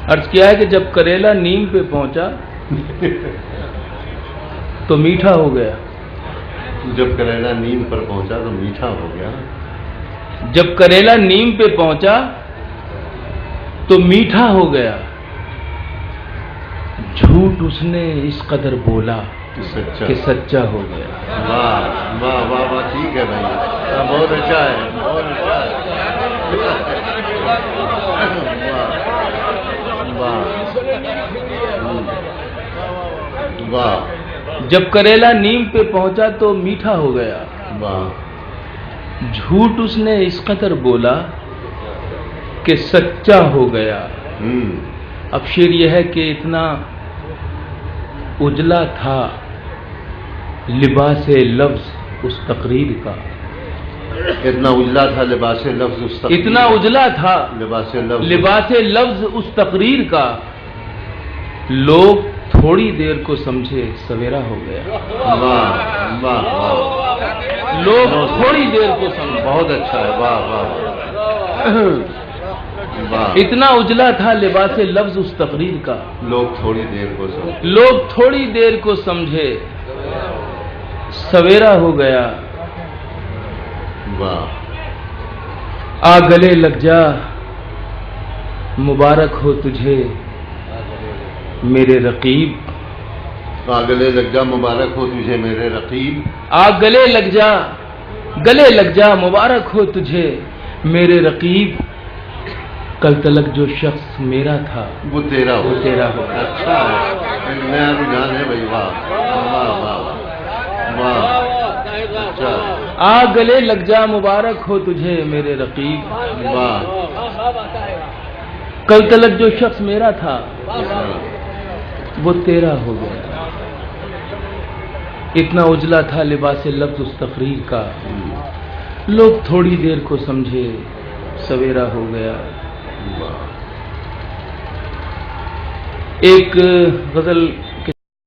अर्ज किया है कि जब करेला नीम पे पहुंचा तो मीठा हो गया। जब करेला नीम पर पहुंचा तो मीठा हो गया। जब करेला नीम पे पहुंचा तो मीठा हो गया। झूठ उसने इस कदर बोला कि सच्चा हो गया। वाह वाह वाह वाह, ठीक है भाई, बहुत अच्छा है, बहुत अच्छा है। वाह वाह। जब करेला नीम पे पहुंचा तो मीठा हो गया। वाह। झूठ उसने इस कदर बोला कि सच्चा हो गया। अब शेर यह है कि इतना उजला था लिबासे लफ्ज उस तकरीर का। इतना उजला था लिबासे लफ्ज उस तकरीर, इतना उजला था लिबासे लफ्ज उस तकरीर का। लोग थोड़ी देर को समझे सवेरा हो गया। वाह वाह वाह। लोग थोड़ी देर को समझे। बहुत अच्छा है। वाह वाह वाह। इतना उजला था लिबासे लफ्ज उस तकरीर का। लोग थोड़ी देर को समझे। लोग थोड़ी देर को समझे सवेरा हो गया। वाह। आ गले लग जा मुबारक हो तुझे मेरे रकीब। आ गले लग जा मुबारक हो तुझे मेरे रकीब। आ गले लग जा मुबारक हो तुझे मेरे रकीब। कल तलक जो शख्स मेरा था वो तेरा हो। अच्छा है, नया रुझान है भाई। वाह वाह वाह वाह। अच्छा। आ गले लग जा मुबारक हो तुझे मेरे रकीब। वाह। कल तलक जो शख्स मेरा था वो तेरा हो गया। इतना उजला था लिबासे लफ्ज उस तकरीर का। लोग थोड़ी देर को समझे सवेरा हो गया। एक गजल